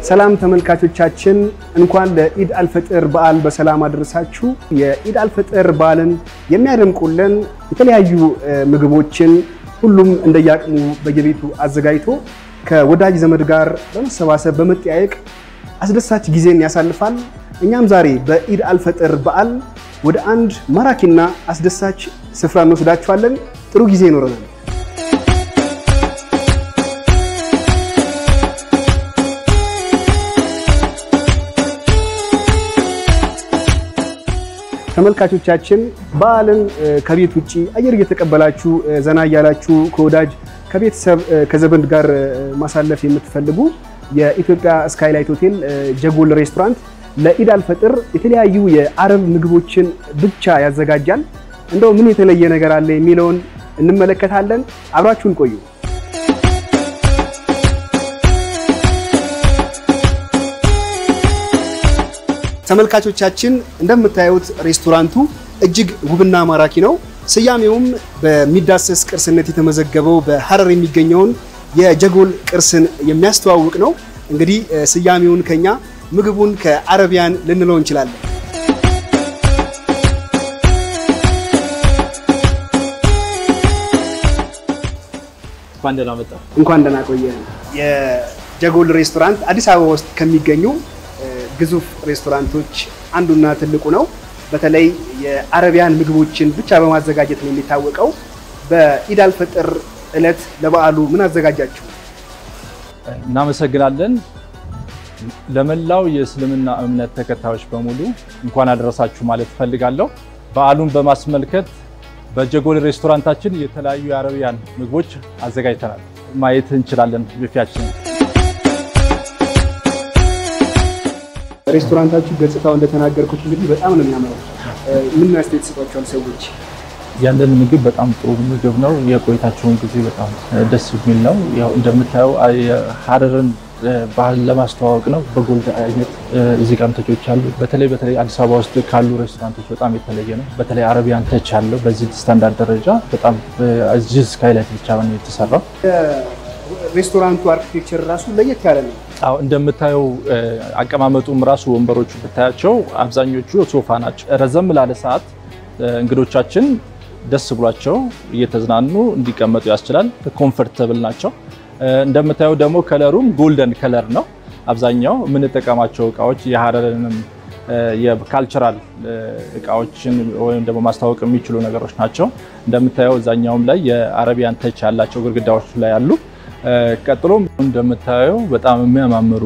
ሰላም ተመልካቾቻችን እንኳን ለኢድ አልፈጥር በዓል በሰላም አደረሳችሁ። የኢድ አልፈጥር በዓልን የሚያደምቁልን የተለያዩ ምግቦችን ሁሉም እንደያቅሙ በየቤቱ አዘጋጅቶ ከወዳጅ ዘመድ ጋር በመሰባሰብ በመጠያየቅ አስደሳች ጊዜን ያሳልፋል። እኛም ዛሬ በኢድ አልፈጥር በዓል ወደ አንድ ማራኪና አስደሳች ስፍራ እንወስዳችኋለን። ጥሩ ጊዜ ይኖረናል። ተመልካቾቻችን በዓልን ከቤት ውጪ አየር እየተቀበላችሁ ዘና ያላችሁ ከወዳጅ ከቤተሰብ ከዘመድ ጋር ማሳለፍ የምትፈልጉ የኢትዮጵያ ስካይላይት ሆቴል ጀጎል ሬስቶራንት ለኢድ አልፈጥር የተለያዩ የአረብ ምግቦችን ብቻ ያዘጋጃል። እንደው ምን የተለየ ነገር አለ የሚለውን እንመለከታለን። አብራችሁን ቆዩ። ተመልካቾቻችን እንደምታዩት ሬስቶራንቱ እጅግ ውብና ማራኪ ነው። ስያሜውም በሚዳሰስ ቅርስነት የተመዘገበው በሐረር የሚገኘውን የጀጎል ቅርስን የሚያስተዋውቅ ነው። እንግዲህ ስያሜውን ከኛ ምግቡን ከአረቢያን ልንለው እንችላለን። እንኳን ደህና ቆየን። የጀጎል ሬስቶራንት አዲስ አበባ ውስጥ ከሚገኙ ግዙፍ ሬስቶራንቶች አንዱና ትልቁ ነው። በተለይ የአረቢያን ምግቦችን ብቻ በማዘጋጀት ነው የሚታወቀው። በኢድ አልፈጥር ዕለት ለበዓሉ ምን አዘጋጃችሁ? እናመሰግናለን። ለመላው የእስልምና እምነት ተከታዮች በሙሉ እንኳን አደረሳችሁ ማለት ፈልጋለሁ። በዓሉን በማስመልከት በጀጎል ሬስቶራንታችን የተለያዩ የአረቢያን ምግቦች አዘጋጅተናል። ማየት እንችላለን ቢፊያችን። ሬስቶራንታችሁ ገጽታው እንደተናገርኩት እንግዲህ በጣም ነው የሚያምረው። ምን አስተያየት ሰጥቷቸዋል ሰዎች? ያለን ምግብ በጣም ጥሩ ምግብ ነው። የቆይታችሁን ጊዜ በጣም ደስ የሚል ነው። ያው እንደምታዩ ሐረርን ባህል ለማስተዋወቅ ነው። በጎልድ አይነት እዚህ ጋር ተቾች አሉ። በተለይ አዲስ አበባ ውስጥ ካሉ ሬስቶራንቶች በጣም የተለየ ነው። በተለይ አረቢያን ተች አለው። በዚህ ስታንዳርድ ደረጃ በጣም እዚህ ስካይላይት ብቻ ነው የተሰራው። ሬስቶራንቱ አርኪቴክቸር ራሱ ለየት ያለ ነው። አው እንደምታየው አቀማመጡም ራሱ ወንበሮቹ ብታያቸው አብዛኞቹ ሶፋ ናቸው። ረዘም ላለ ሰዓት እንግዶቻችን ደስ ብሏቸው እየተዝናኑ እንዲቀመጡ ያስችላል። ኮምፎርታብል ናቸው። እንደምታየው ደግሞ ከለሩም ጎልደን ከለር ነው። አብዛኛው የምንጠቀማቸው እቃዎች የሐረርንም የካልቸራል እቃዎችን ወይም ደግሞ ማስተዋወቅ የሚችሉ ነገሮች ናቸው። እንደምታየው እዛኛውም ላይ የአረቢያን ተች ያላቸው ግድግዳዎች ላይ አሉ። ቀጥሎም እንደምታየው በጣም የሚያማምሩ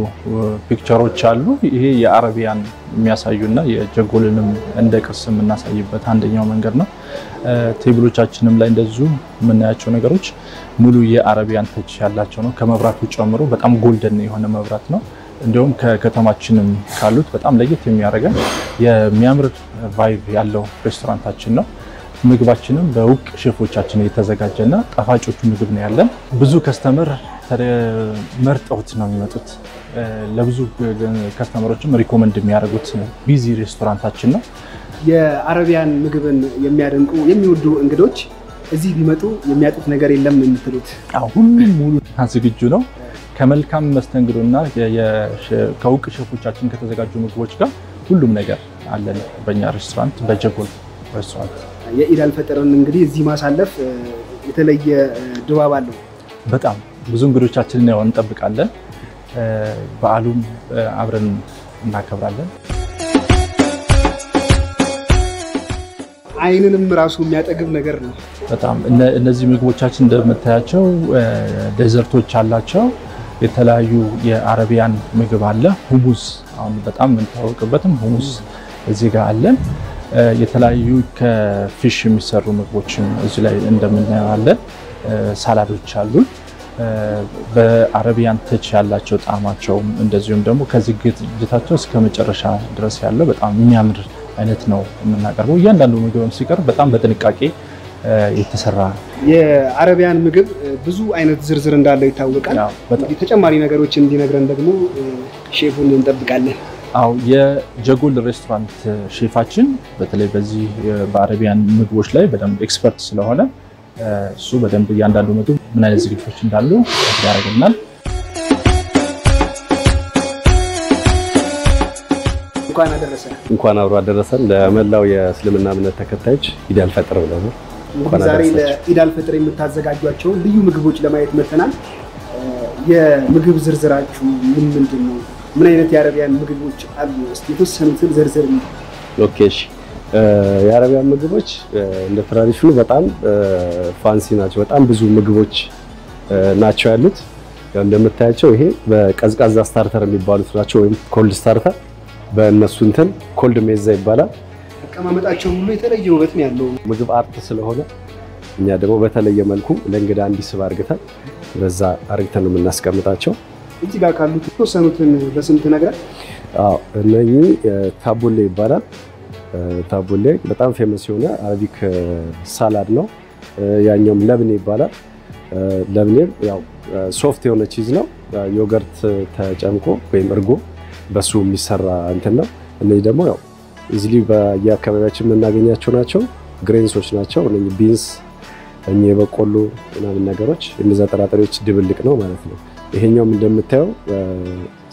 ፒክቸሮች አሉ። ይሄ የአረቢያን የሚያሳዩና የጀጎልንም እንደ ቅርስ የምናሳይበት አንደኛው መንገድ ነው። ቴብሎቻችንም ላይ እንደዚሁ የምናያቸው ነገሮች ሙሉ የአረቢያን ተች ያላቸው ነው። ከመብራቱ ጨምሮ በጣም ጎልደን የሆነ መብራት ነው። እንዲሁም ከከተማችንም ካሉት በጣም ለየት የሚያደርገን የሚያምር ቫይብ ያለው ሬስቶራንታችን ነው። ምግባችንም በውቅ ሼፎቻችን የተዘጋጀና ጣፋጮቹ ምግብ ነው ያለን። ብዙ ከስተመር መርጠውት ነው የሚመጡት። ለብዙ ከስተመሮችም ሪኮመንድ የሚያደርጉት ቢዚ ሬስቶራንታችን ነው። የአረቢያን ምግብን የሚያደንቁ የሚወዱ እንግዶች እዚህ ቢመጡ የሚያጡት ነገር የለም የምትሉት? ሁሉም ሙሉ ዝግጁ ነው። ከመልካም መስተንግዶና ከውቅ ሼፎቻችን ከተዘጋጁ ምግቦች ጋር ሁሉም ነገር አለን በእኛ ሬስቶራንት በጀጎል ሬስቶራንት። የኢድ አልፈጥርን እንግዲህ እዚህ ማሳለፍ የተለየ ድባብ አለው። በጣም ብዙ እንግዶቻችንን ያው እንጠብቃለን። በዓሉም አብረን እናከብራለን። አይንንም ራሱ የሚያጠግብ ነገር ነው። በጣም እነዚህ ምግቦቻችን እንደምታያቸው ዴዘርቶች አላቸው። የተለያዩ የአረቢያን ምግብ አለ። ሁሙስ አሁን በጣም የምንታወቅበትም ሁሙስ እዚህ ጋር አለን። የተለያዩ ከፊሽ የሚሰሩ ምግቦችን እዚህ ላይ እንደምናየው አለ። ሳላዶች አሉ። በአረቢያን ተች ያላቸው ጣዕማቸው እንደዚሁም ደግሞ ከዝግጅታቸው እስከ መጨረሻ ድረስ ያለው በጣም የሚያምር አይነት ነው የምናቀርበው። እያንዳንዱ ምግብም ሲቀርብ በጣም በጥንቃቄ የተሰራ የአረቢያን ምግብ ብዙ አይነት ዝርዝር እንዳለው ይታወቃል። ተጨማሪ ነገሮችን እንዲነግረን ደግሞ ሼፉን እንጠብቃለን። አው የጀጎል ሬስቶራንት ሼፋችን በተለይ በዚህ በአረቢያን ምግቦች ላይ በደንብ ኤክስፐርት ስለሆነ እሱ በደንብ እያንዳንዱ ምግብ ምን አይነት ዝግጅቶች እንዳሉ ያደርግልናል። እንኳን አደረሰ። እንኳን አብሮ አደረሰን። ለመላው የእስልምና እምነት ተከታዮች ኢድ አልፈጥር ብለው ዛሬ ለኢድ አልፈጥር የምታዘጋጇቸው ልዩ ምግቦች ለማየት መተናል። የምግብ ዝርዝራችሁ ምንድን ነው? ምን አይነት የአረቢያን ምግቦች አሉ? እስቲ የተወሰኑትን ዝርዝር ነው። ኦኬ እሺ። የአረቢያን ምግቦች እንደ ትራዲሽኑ በጣም ፋንሲ ናቸው። በጣም ብዙ ምግቦች ናቸው ያሉት። እንደምታያቸው ይሄ በቀዝቃዛ ስታርተር የሚባሉት ናቸው ወይም ኮልድ ስታርተር በእነሱ እንትን ኮልድ ሜዛ ይባላል። አቀማመጣቸው ሁሉ የተለየ ውበት ነው ያለው። ምግብ አርት ስለሆነ እኛ ደግሞ በተለየ መልኩ ለእንግዳ እንዲስብ አድርገን በዛ አርግተን ነው የምናስቀምጣቸው። እዚህ ጋር ካሉት የተወሰኑትን በስም ትነግረን? አዎ እነኚህ ታቡሌ ይባላል። ታቡሌ በጣም ፌመስ የሆነ አረቢክ ሳላድ ነው። ያኛውም ለብኔ ይባላል። ለብኔ ያው ሶፍት የሆነ ቺዝ ነው። ዮገርት ተጨምቆ ወይም እርጎ በሱ የሚሰራ እንትን ነው። እነዚህ ደግሞ ያው ኢዚሊ በየአካባቢያችን የምናገኛቸው ናቸው። ግሬንሶች ናቸው። እነዚህ ቢንስ እኚህ የበቆሎ ምናምን ነገሮች እነዛ ጥራጥሬዎች ድብልቅ ነው ማለት ነው። ይሄኛውም እንደምታየው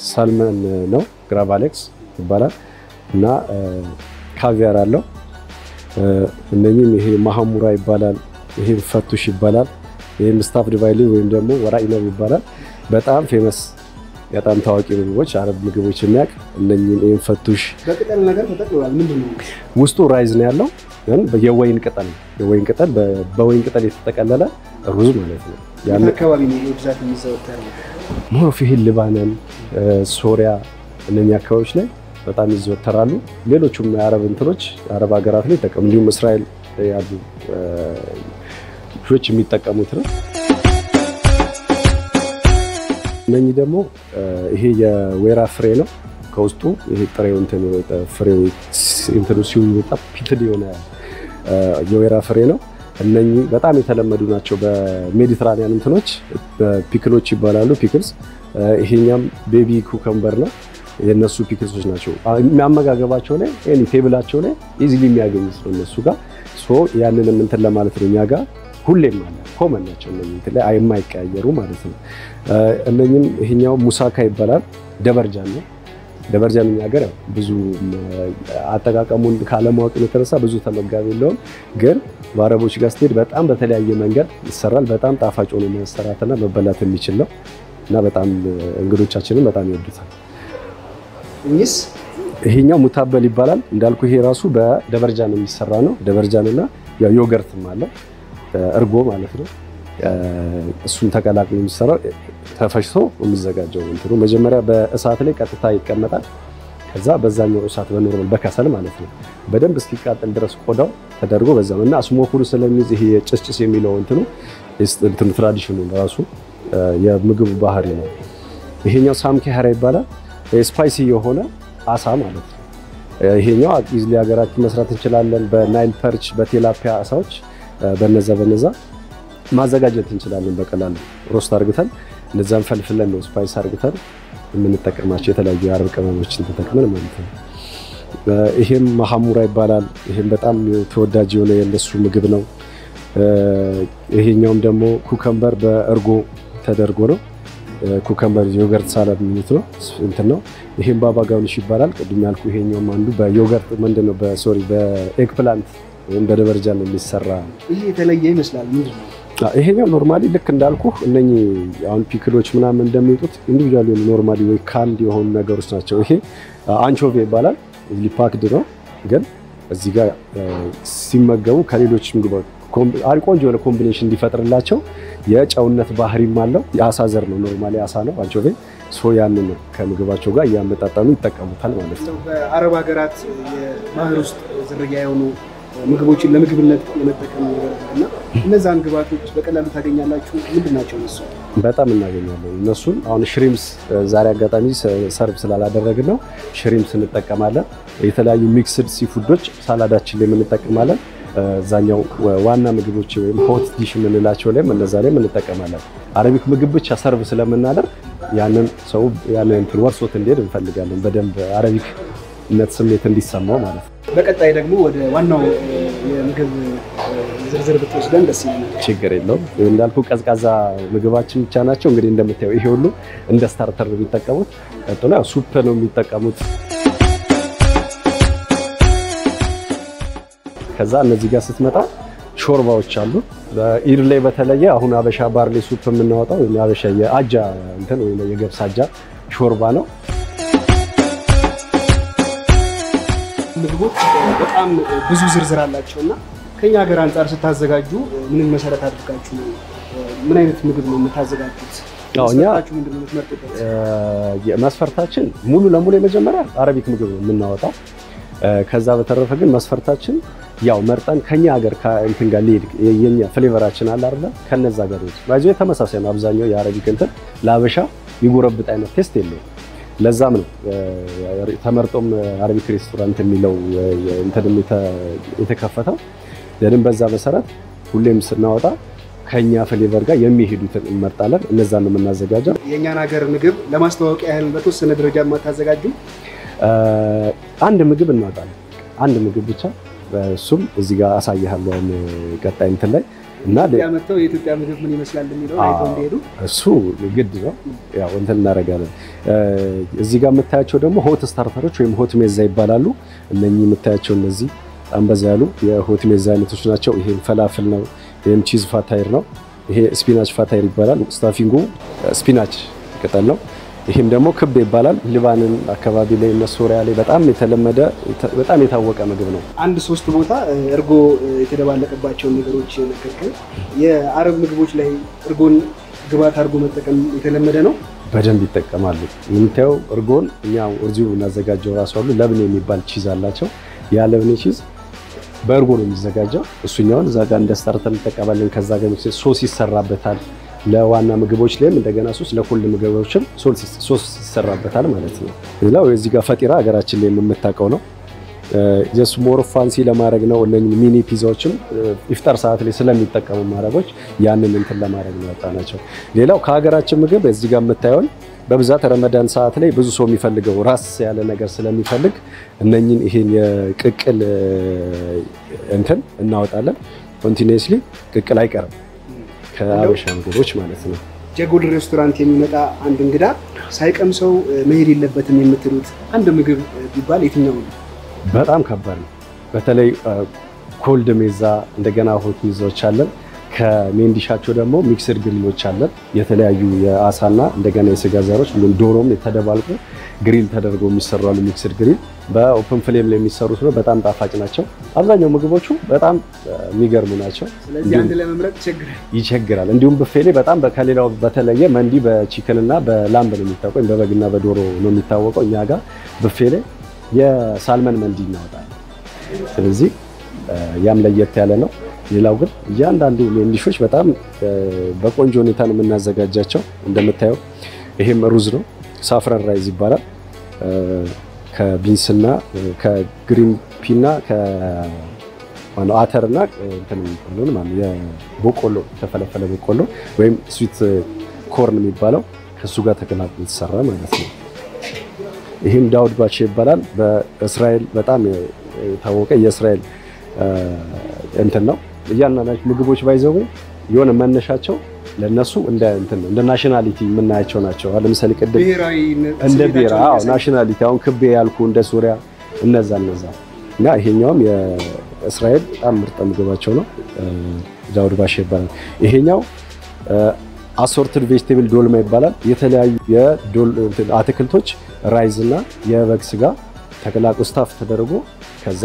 ሳልመን ነው፣ ግራቫሌክስ ይባላል እና ካቪያር አለው። እነኚህም ይሄ ማሐሙራ ይባላል፣ ይሄ ፈቱሽ ይባላል፣ ይሄም ስታፍድ ቫይሊ ወይም ደግሞ ወራኢነብ ይባላል። በጣም ፌመስ በጣም ታዋቂ ምግቦች አረብ ምግቦች የሚያውቅ እነኚህን ይሄን ፈቱሽ በቅጠል ነገር ተጠቅሏል። ምንድነው ውስጡ? ራይዝ ነው ያለው ግን የወይን ቅጠል በወይን ቅጠል የተጠቀለለ ሩዝ ማለት ነው። ያን አካባቢ ነው በብዛት የሚዘወተረው። ሞሮፊህ ሊባኖን፣ ሶሪያ እነኛ አካባቢዎች ላይ በጣም ይዘወተራሉ። ሌሎችም የአረብ እንትኖች አረብ ሀገራት ላይ ተጠቀሙ። እንዲሁም እስራኤል ያሉ ልጆች የሚጠቀሙት ነው። እነኚህ ደግሞ ይሄ የወይራ ፍሬ ነው። ከውስጡ ይሄ ጥሬው እንትን ፍሬው እንትኑ ሲወጣ ፒትድ የሆነ የወይራ ፍሬ ነው። እነኚህ በጣም የተለመዱ ናቸው በሜዲትራኒያን እንትኖች ፒክሎች ይባላሉ። ፒክልስ ይሄኛም ቤቢ ኩከምበር ነው። የነሱ ፒክልሶች ናቸው። የሚያመጋገባቸው ላይ ኤኒ ቴብላቸው ላይ ኢዚሊ የሚያገኙት ነው እነሱ ጋር። ሶ ያንንም እንትን ለማለት ነው እኛ ጋር ሁሌም አለ ኮመን ናቸው እነኚህ እንትን ላይ የማይቀያየሩ ማለት ነው። እነኚህም ይሄኛው ሙሳካ ይባላል። ደበርጃን ነው። ደበርጃን እኛ ሀገር ብዙ አጠቃቀሙን ካለማወቅ የተነሳ ብዙ ተመጋቢ የለውም። ግን በአረቦች ጋር ስትሄድ በጣም በተለያየ መንገድ ይሰራል። በጣም ጣፋጭ ሆኖ መሰራትና መበላት የሚችል ነው እና በጣም እንግዶቻችንን በጣም ይወዱታል። ይሄኛው ሙታበል ይባላል። እንዳልኩ ይሄ ራሱ በደበርጃን የሚሰራ ነው። ደበርጃንና ያው ዮገርትም አለው እርጎ ማለት ነው። እሱን ተቀላቅሎ የሚሰራው ተፈጭቶ የሚዘጋጀው እንትኑ መጀመሪያ በእሳት ላይ ቀጥታ ይቀመጣል። ከዛ በዛኛው እሳት በኖርማል በከሰል ማለት ነው በደንብ እስኪቃጠል ድረስ ቆዳው ተደርጎ በዛው እና ስሞኩሩ ስለሚይዝ ይሄ ጭስጭስ የሚለው እንትኑ ትራዲሽኑ ራሱ የምግቡ ባህሪ ነው። ይሄኛው ሳምኪ ሐራ ይባላል። ስፓይሲ የሆነ አሳ ማለት ነው። ይሄኛው ኢዝሊ ሀገራችን መስራት እንችላለን። በናይል ፐርች በቴላፒያ አሳዎች በነዛ ማዘጋጀት እንችላለን። በቀላሉ ሮስት አርግተን እነዛን ፈልፍለን ነው ስፓይስ አርግተን የምንጠቀማቸው የተለያዩ የአረብ ቅመሞችን ተጠቅመን ማለት ነው። ይሄም ማሐሙራ ይባላል። ይሄም በጣም ተወዳጅ የሆነ የነሱ ምግብ ነው። ይሄኛውም ደግሞ ኩከምበር በእርጎ ተደርጎ ነው። ኩከምበር ዮገርት ሳላድ የሚሉት ነው እንትን ነው። ይሄም ባባ ጋውኒሽ ይባላል። ቅድም ያልኩ ይሄኛውም አንዱ በዮገርት ምንድነው በኤግ ፕላንት ወይም በደበርጃን የሚሰራ ይሄ የተለየ ይመስላል። ምንድነው? ይሄኛው ኖርማሊ ልክ እንዳልኩ እነኚህ አሁን ፒክሎች ምናምን እንደሚወጡት ኢንዲቪጁዋሊ ኖርማሊ ወይ ካንድ የሆኑ ነገሮች ናቸው። ይሄ አንቾቪ ይባላል። ሊፓክድ ነው ግን እዚህ ጋር ሲመገቡ ከሌሎች ምግቦች ቆንጆ የሆነ ኮምቢኔሽን እንዲፈጥርላቸው የጨውነት ባህሪም አለው። የአሳ ዘር ነው። ኖርማሊ አሳ ነው አንቾቪ። ሶ ያንን ከምግባቸው ጋር እያመጣጣኑ ይጠቀሙታል ማለት ነው። በአረብ ሀገራት የባህር ውስጥ ዝርያ የሆኑ ምግቦችን ለምግብነት የመጠቀም ነገርና እነዛን ግብአቶች በቀላሉ ታገኛላችሁ። ምንድናቸው እነሱ? በጣም እናገኛለን እነሱን። አሁን ሽሪምስ ዛሬ አጋጣሚ ሰርቭ ስላላደረግን ነው ሽሪምስ እንጠቀማለን። የተለያዩ ሚክስድ ሲፉዶች ሳላዳችን ላይ እንጠቀማለን። ዛኛው ዋና ምግቦች ወይም ሆት ዲሽ የምንላቸው ላይ እነዛ ላይ እንጠቀማለን። አረቢክ ምግብ ብቻ ሰርቭ ስለምናደርግ ያንን ሰው ያንን እንትን ወርሶት እንዲሄድ እንፈልጋለን። በደንብ አረቢክነት ስሜት እንዲሰማው ማለት ነው። በቀጣይ ደግሞ ወደ ዋናው የምግብ ዝርዝር ብትወስደን ደስ ይላል። ችግር የለውም። እንዳልኩ ቀዝቃዛ ምግባችን ብቻ ናቸው። እንግዲህ እንደምታየው ይሄ ሁሉ እንደ ስታርተር ነው የሚጠቀሙት። ቀጥሎ ያው ሱፕ ነው የሚጠቀሙት። ከዛ እነዚህ ጋር ስትመጣ ሾርባዎች አሉ። በኢድ ላይ በተለየ አሁን አበሻ ባርሊ ሱፕ የምናወጣው የአበሻ የአጃ እንትን ወይ የገብስ አጃ ሾርባ ነው። ምግቦች በጣም ብዙ ዝርዝር አላቸውና ከኛ ሀገር አንፃር ስታዘጋጁ ምን መሰረት አድርጋችሁ ምን አይነት ምግብ ነው የምታዘጋጁት? እኛ መስፈርታችን ሙሉ ለሙሉ የመጀመሪያ አረቢክ ምግብ ነው የምናወጣው። ከዛ በተረፈ ግን መስፈርታችን ያው መርጠን ከኛ ሀገር እንትን ጋር ሊድ የኛ ፍሌቨራችን አለ አይደል? ከነዛ ጋር ነው ባይዘው ተመሳሳይ ነው። አብዛኛው የአረቢክ እንትን ለአበሻ ይጎረብጥ አይነት ቴስት የለውም። ለዛም ነው ተመርጦም አረቢክ ሬስቶራንት የሚለው እንትን የተከፈተው። ለምን በዛ መሰረት ሁሌም ስናወጣ ከኛ ፍሌቨር ጋር የሚሄዱትን እንመርጣለን። እነዛ ነው የምናዘጋጀው። የኛን ሀገር ምግብ ለማስተዋወቅ ያህል በተወሰነ ደረጃ ማታዘጋጁ አንድ ምግብ እናወጣለን። አንድ ምግብ ብቻ እሱም እዚህ ጋር አሳያለሁ ቀጣይ እንትን ላይ እና ያመጣው የኢትዮጵያ ምግብ ምን ይመስላል የሚለው አይተው እንዲሄዱ እሱ ግድ ነው። ያው እንትን እናደርጋለን። እዚህ ጋር የምታያቸው ደግሞ ሆት ስታርተሮች ወይም ሆት ሜዛ ይባላሉ። እነኚህ የምታያቸው እነዚህ በጣም በዛ ያሉ የሆት ሜዛ አይነቶች ናቸው። ይሄ ፈላፍል ነው። ይሄም ቺዝ ፋታይር ነው። ይሄ ስፒናች ፋታይር ይባላል። ስታፊንጉ ስፒናች ቅጠል ነው። ይሄም ደግሞ ክብ ይባላል። ሊባኖን አካባቢ ላይ እና ሶሪያ ላይ በጣም የተለመደ በጣም የታወቀ ምግብ ነው። አንድ 3 ቦታ እርጎ የተደባለቀባቸው ነገሮች ነከከ። የአረብ ምግቦች ላይ እርጎን ግብአት አድርጎ መጠቀም የተለመደ ነው። በደንብ ይጠቀማሉ። የምታየው እርጎን እኛው እዚሁ እናዘጋጀው ራሱ አሉ። ለብኔ የሚባል ቺዝ አላቸው። ያ ለብኔ ቺዝ በእርጎ ነው የሚዘጋጀው። እሱኛውን እዛ ጋር እንደ ስታርተር እንጠቀማለን። ከዛ ጋር ሶስ ይሰራበታል። ለዋና ምግቦች ላይም እንደገና ሶስ ለኩል ምግቦችም ሶስ ይሰራበታል ማለት ነው። ሌላው እዚህ ጋር ፈጢራ ሀገራችን ላይ የምታውቀው ነው። ጀስት ሞር ፋንሲ ለማድረግ ነው። እነኚህ ሚኒ ፒዛዎችም ኢፍጣር ሰዓት ላይ ስለሚጠቀሙ ማረቦች ያንን እንትን ለማድረግ ነው ያጣናቸው። ሌላው ከሀገራችን ምግብ እዚህ ጋር የምታየውን በብዛት ረመዳን ሰዓት ላይ ብዙ ሰው የሚፈልገው ራስ ያለ ነገር ስለሚፈልግ እነኚህን ይሄን የቅቅል እንትን እናወጣለን። ኮንቲኒየስሊ ቅቅል አይቀርም ከአበሻ ምግቦች ማለት ነው። ጀጎል ሬስቶራንት የሚመጣ አንድ እንግዳ ሳይቀምሰው መሄድ የለበትም የምትሉት አንድ ምግብ ቢባል የትኛው ነው? በጣም ከባድ ነው። በተለይ ኮልድ ሜዛ እንደገና ሆት ሜዛዎች አለን። ከሜንዲሻቸው ደግሞ ሚክስድ ግሪሎች አለን። የተለያዩ የአሳና እንደገና የስጋ ዘሮች ዶሮም የተደባልቁ ግሪል ተደርጎ የሚሰሩ አሉ። ሚክስድ ግሪል በኦፕን ፍሌም ላይ የሚሰሩት ነው። በጣም ጣፋጭ ናቸው። አብዛኛው ምግቦቹ በጣም የሚገርሙ ናቸው። ስለዚህ አንድ ለመምረጥ ይቸግራል። እንዲሁም ብፌ ላይ በጣም ከሌላው በተለየ መንዲ በቺክን እና በላምብ ነው የሚታወቀው፣ በበግና በዶሮ ነው የሚታወቀው። እኛ ጋር ብፌ ላይ የሳልመን መንዲ እናወጣለን። ስለዚህ ያም ለየት ያለ ነው። ሌላው ግን እያንዳንዱ ሜንዲሾች በጣም በቆንጆ ሁኔታ ነው የምናዘጋጃቸው። እንደምታየው ይሄም ሩዝ ነው። ሳፍረን ራይዝ ይባላል። ከቢንስና ከግሪን ፒና ከማነው አተርና እንትን የሚባለው ማለት የበቆሎ ተፈለፈለ በቆሎ ወይም ስዊት ኮርን የሚባለው ከሱ ጋር ተቀላቅሎ የተሰራ ማለት ነው። ይሄም ዳውድ ባቼ ይባላል። በእስራኤል በጣም የታወቀ የእስራኤል እንትን ነው። እያንዳንዳቸው ምግቦች ባይዘው የሆነ መነሻቸው ለነሱ እንደ ናሽናሊቲ የምናያቸው ናቸው። ለምሳሌ ቅድም እንደ ብሔራ ናሽናሊቲ አሁን ክቤ ያልኩ እንደ ሱሪያ እነዛ እና ይሄኛውም የእስራኤል በጣም ምርጥ ምግባቸው ነው። ዳውድ ባሼ ይባላል። ይሄኛው አሶርትድ ቬጅቴብል ዶልማ ይባላል። የተለያዩ አትክልቶች ራይዝ እና የበግ ስጋ ተቀላቅሎ ስታፍ ተደርጎ ከዛ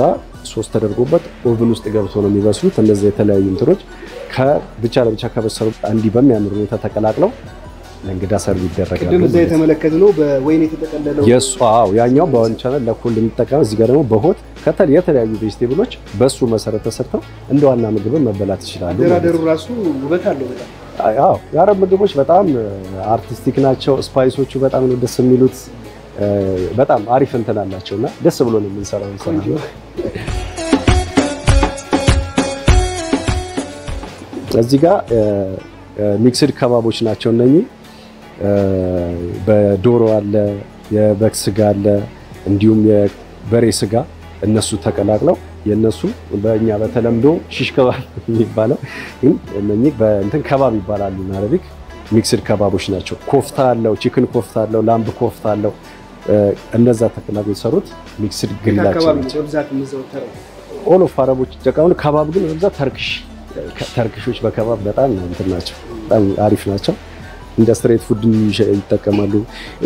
ሶስ ተደርጎበት ኦቭን ውስጥ ገብቶ ነው የሚበስሉት። እነዚህ የተለያዩ እንትሮች ከብቻ ለብቻ ከበሰሉ እንዲህ በሚያምር ሁኔታ ተቀላቅለው ለእንግዳ ሰርቭ ይደረጋል። ቅድም እዛ የተመለከትነው በወይን የተጠቀለለው ያኛው በወንቻና ለኩል የሚጠቀም እዚህ ጋር ደግሞ በሆት የተለያዩ ቬጅቴብሎች በሱ መሰረት ተሰርተው እንደ ዋና ምግብ መበላት ይችላሉ። አደራደሩ ራሱ ውበት አለው በጣም። የአረብ ምግቦች በጣም አርቲስቲክ ናቸው። ስፓይሶቹ በጣም ነው ደስ የሚሉት። በጣም አሪፍ እንትን አላቸውና ደስ ብሎ ነው የምንሰራው። እዚህ ጋር ሚክስድ ከባቦች ናቸው እነኚህ። በዶሮ አለ፣ የበግ ስጋ አለ፣ እንዲሁም የበሬ ስጋ እነሱ ተቀላቅለው የነሱ በእኛ በተለምዶ ሺሽ ከባብ የሚባለው ግን እነኚህ በእንትን ከባብ ይባላሉ። አረቢክ ሚክስድ ከባቦች ናቸው። ኮፍታ አለው፣ ቺክን ኮፍታ አለው፣ ላምብ ኮፍታ አለው። እነዛ ተቀላቅለው የሰሩት ሚክስድ ግሪላቸው ናቸው። ኦል ኦፍ አረቦች ይጠቀማሉ። ከባብ ግን በብዛት ተርኪሾች በከባብ በጣም እንትን ናቸው፣ በጣም አሪፍ ናቸው። እንደ ስትሬት ፉድ ይጠቀማሉ።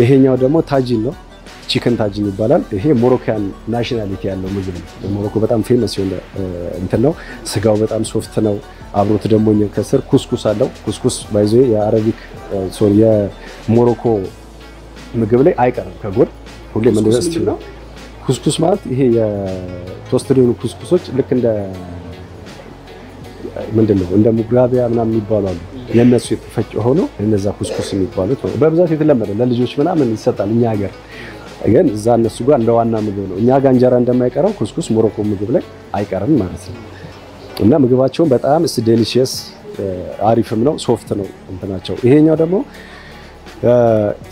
ይሄኛው ደግሞ ታጂን ነው፣ ቺክን ታጂን ይባላል። ይሄ ሞሮካን ናሽናሊቲ ያለው ምግብ ነው። ሞሮኮ በጣም ፌመስ የሆነ እንትን ነው። ስጋው በጣም ሶፍት ነው። አብሮት ደግሞ ከስር ኩስኩስ አለው። ኩስኩስ ባይዞ የአረቢክ የሞሮኮ ምግብ ላይ አይቀርም ከጎን ሁሌም እንደዚህ ነው። ኩስኩስ ማለት ይሄ የቶስትድ የሆኑ ኩስኩሶች ልክ እንደ ምንድነው እንደ ሙግራቢያ ምናምን ይባላሉ። የነሱ የተፈጨ ሆኖ እነዛ ኩስኩስ የሚባሉት በብዛት የተለመደ ለልጆች ምናምን ይሰጣል። እኛ ሀገር ግን እዛ እነሱ ጋር እንደ ዋና ምግብ ነው። እኛ ጋር እንጀራ እንደማይቀረው ኩስኩስ ሞሮኮ ምግብ ላይ አይቀርም ማለት ነው። እና ምግባቸውን በጣም ዴሊሺየስ አሪፍም ነው፣ ሶፍት ነው እንትናቸው። ይሄኛው ደግሞ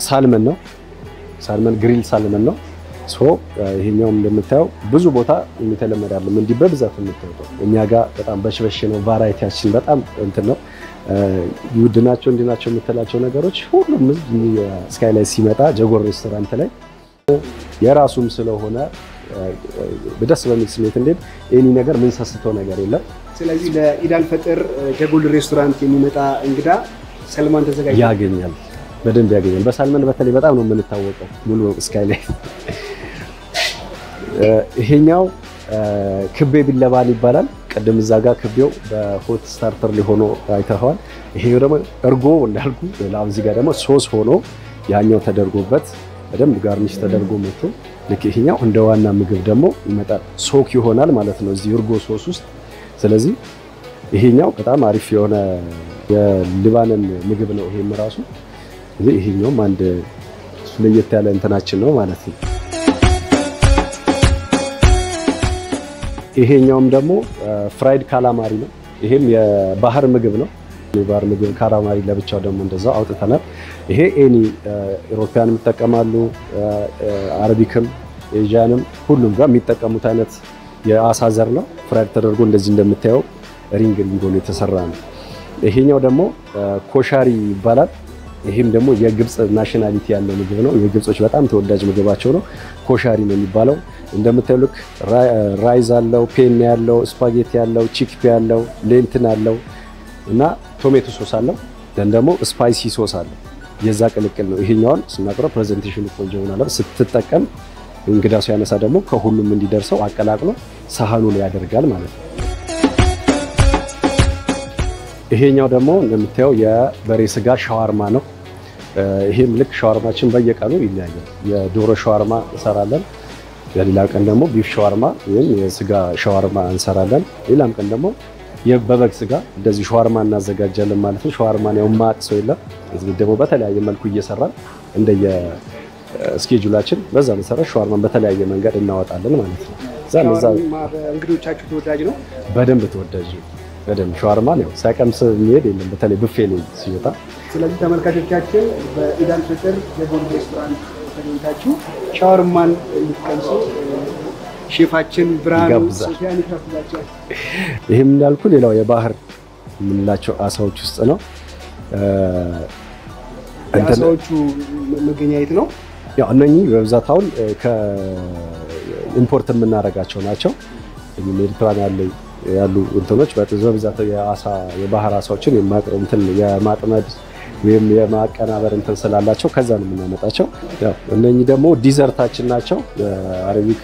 ሳልመን ነው። ሳልመን ግሪል ሳልመን ነው። ሶ ይሄኛውም እንደምታየው ብዙ ቦታ የሚተለመድ አይደለም፣ እንዲህ በብዛት የምታየው እኛ ጋር በጣም በሽበሽ ነው። ቫራይቲያችን በጣም እንትን ነው። ውድናቸው እንዲናቸው የምትላቸው ነገሮች ሁሉም ስካይ ላይ ሲመጣ ጀጎል ሬስቶራንት ላይ የራሱም ስለሆነ በደስ በሚል ስሜት እንዴት ኤኒ ነገር ምን ሰስተው ነገር የለም። ስለዚህ ለኢድ አልፈጥር ጀጎል ሬስቶራንት የሚመጣ እንግዳ ሰልማን ተዘጋጅቶ ያገኛል፣ በደንብ ያገኛል። በሳልመን በተለይ በጣም ነው የምንታወቀው ሙሉ ስካይ ላይ። ይሄኛው ክቤ ቢለባን ይባላል። ቀደም እዛ ጋር ክቤው በሆት ስታርተር ሊሆኖ አይተኸዋል። ይሄው ደግሞ እርጎ እንዳልኩ ላም እዚህ ጋር ደግሞ ሶስ ሆኖ ያኛው ተደርጎበት በደንብ ጋርኒሽ ተደርጎ መጥቶ ልክ ይሄኛው እንደ ዋና ምግብ ደግሞ ይመጣል። ሶክ ይሆናል ማለት ነው እዚህ እርጎ ሶስ ውስጥ። ስለዚህ ይሄኛው በጣም አሪፍ የሆነ የሊባኖን ምግብ ነው ይሄም ራሱ። ስለዚህ ይሄኛውም አንድ ለየት ያለ እንትናችን ነው ማለት ነው። ይሄኛውም ደግሞ ፍራይድ ካላማሪ ነው። ይሄም የባህር ምግብ ነው። የባህር ምግብ ካላማሪ ለብቻው ደግሞ እንደዛው አውጥተናል። ይሄ ኤኒ ኢሮፒያንም ይጠቀማሉ፣ አረቢክም ኤዥያንም ሁሉም ጋር የሚጠቀሙት አይነት የአሳ ዘር ነው። ፍራይድ ተደርጎ እንደዚህ እንደምታየው ሪንግ ሆኖ የተሰራ ነው። ይሄኛው ደግሞ ኮሻሪ ይባላል። ይሄም ደግሞ የግብጽ ናሽናሊቲ ያለው ምግብ ነው። የግብጾች በጣም ተወዳጅ ምግባቸው ነው። ኮሻሪ ነው የሚባለው። እንደምታየው ልክ ራይዝ አለው፣ ፔን ያለው፣ ስፓጌቲ ያለው፣ ቺክፒ ያለው፣ ሌንትን አለው እና ቶሜቶ ሶስ አለው። ደግሞ ስፓይሲ ሶስ አለው። የዛ ቅልቅል ነው። ይሄኛውን ስናቀርብ ፕሬዘንቴሽኑ ቆንጆ ይሆናል። ስትጠቀም እንግዳ ሲያነሳ ደግሞ ከሁሉም እንዲደርሰው አቀላቅሎ ሳህኑ ላይ ያደርጋል ማለት ነው። ይሄኛው ደግሞ እንደምታየው የበሬ ስጋ ሻዋርማ ነው። ይሄም ልክ ሻዋርማችን በየቀኑ ይለያያል። የዶሮ ሻዋርማ እንሰራለን። የሌላ ቀን ደግሞ ቢፍ ሻዋርማ ወይም የስጋ ሻዋርማ እንሰራለን። ሌላም ቀን ደግሞ የበበግ ስጋ እንደዚህ ሻዋርማ እናዘጋጃለን ማለት ነው። ሻዋርማን ያው ማቅ ሰው የለም። እዚህ ደግሞ በተለያየ መልኩ እየሰራን እንደየ ስኬጁላችን በዛ መሰረት ሻዋርማን በተለያየ መንገድ እናወጣለን ማለት ነው። ዛዛ እንግዶቻችሁ ተወዳጅ ነው፣ በደንብ ተወዳጅ ነው። በደንብ ሻዋርማን ያው ሳይቀምስ የሚሄድ የለም፣ በተለይ ቡፌ ላይ ሲወጣ። ስለዚህ ተመልካቾቻችን በኢድ አልፈጥር ጀጎል ሬስቶራንት ተገኝታችሁ ሻዋርማን እንድትቀምሱ ሼፋችን ብርሃኑ ሶፊያን ይከፍላችኋል። ይሄም እንዳልኩ ሌላው የባህር የምንላቸው አሳዎች ውስጥ ነው። አሳዎቹ መገኛየት ነው። ያው እነኚህ በብዛት አሁን ከኢምፖርት የምናደርጋቸው ናቸው። ሜዲትራኒያን ላይ ያሉ እንትኖች በብዛት የባህር አሳዎችን የማጥመድ ወይም የማቀናበር እንትን ስላላቸው ከዛ ነው የምናመጣቸው። ያው እነኚህ ደግሞ ዲዘርታችን ናቸው። አረቢክ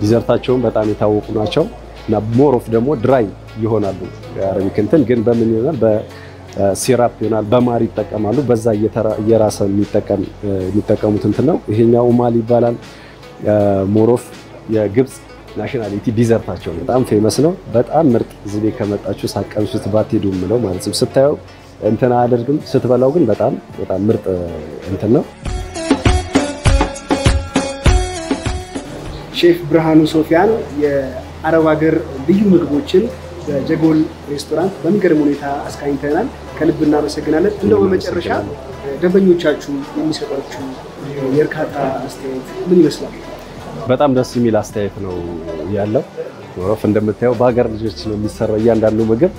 ዲዘርታቸውን በጣም የታወቁ ናቸው እና ሞሮፍ ደግሞ ድራይ ይሆናሉ። የአረቢክ እንትን ግን በምን ይሆናል? በሲራፕ ይሆናል፣ በማር ይጠቀማሉ። በዛ እየራሰ የሚጠቀሙት እንትን ነው። ይሄኛው ኡማል ይባላል። ሞሮፍ የግብጽ ናሽናሊቲ ዲዘርታቸው በጣም ፌመስ ነው። በጣም ምርጥ። እዚህ ላይ ከመጣችሁ ሳቀምሱት ባትሄዱ ምለው ማለት ነው። ስታየው እንትን አያደርግም፣ ስትበላው ግን በጣም ምርጥ እንትን ነው። ሼፍ ብርሃኑ ሶፊያን የአረብ ሀገር ልዩ ምግቦችን በጀጎል ሬስቶራንት በሚገርም ሁኔታ አስቃኝተናል። ከልብ እናመሰግናለን። እንደው በመጨረሻ ደንበኞቻችሁ የሚሰጧችሁ የእርካታ አስተያየት ምን ይመስላል? በጣም ደስ የሚል አስተያየት ነው ያለው። ሞሮፍ እንደምታየው በሀገር ልጆች ነው የሚሰራው። እያንዳንዱ ምግብ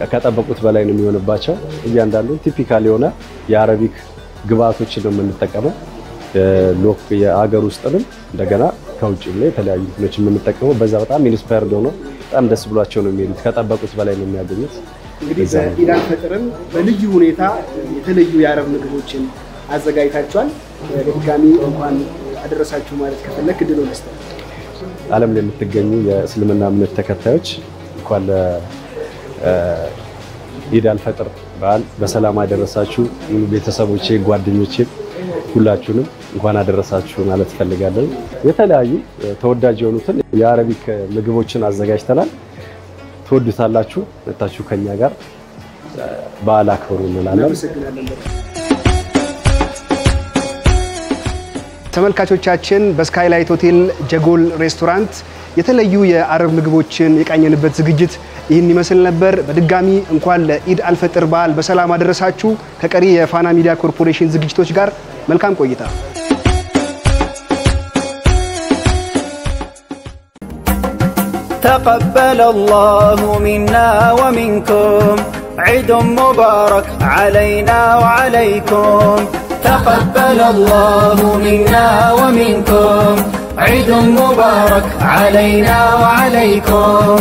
ከጠበቁት በላይ ነው የሚሆንባቸው። እያንዳንዱ ቲፒካል የሆነ የአረቢክ ግብአቶችን ነው የምንጠቀመው። ሎክ የአገር ውስጥንም እንደገና ከውጭም ላይ የተለያዩ እንትኖችን የምንጠቀመው። በዛ በጣም ኢንስፓየርድ ሆኖ በጣም ደስ ብሏቸው ነው የሚሄዱት ከጠበቁት በላይ ነው የሚያገኙት እንግዲህ በኢድ አልፈጥርም በልዩ ሁኔታ የተለዩ የአረብ ምግቦችን አዘጋጅታችኋል በድጋሚ እንኳን አደረሳችሁ ማለት ከፈለክ ድሎ መስጠት ዓለም ላይ የምትገኙ የእስልምና እምነት ተከታዮች እንኳን ለኢድ አልፈጥር በዓል በሰላም አደረሳችሁ ቤተሰቦቼ ጓደኞቼ ሁላችሁንም እንኳን አደረሳችሁ ማለት ፈልጋለሁ የተለያዩ ተወዳጅ የሆኑትን የአረቢክ ምግቦችን አዘጋጅተናል ተወዱታላችሁ መጣችሁ ከኛ ጋር በዓል አክብሩ እንላለን ተመልካቾቻችን በስካይላይት ሆቴል ጀጎል ሬስቶራንት የተለዩ የአረብ ምግቦችን የቃኘንበት ዝግጅት ይህን ይመስል ነበር በድጋሚ እንኳን ለኢድ አልፈጥር በዓል በሰላም አደረሳችሁ ከቀሪ የፋና ሚዲያ ኮርፖሬሽን ዝግጅቶች ጋር መልካም ቆይታ تقبل الله منا ومنكم عيد مبارك علينا وعليكم تقبل الله منا ومنكم عيد مبارك علينا وعليكم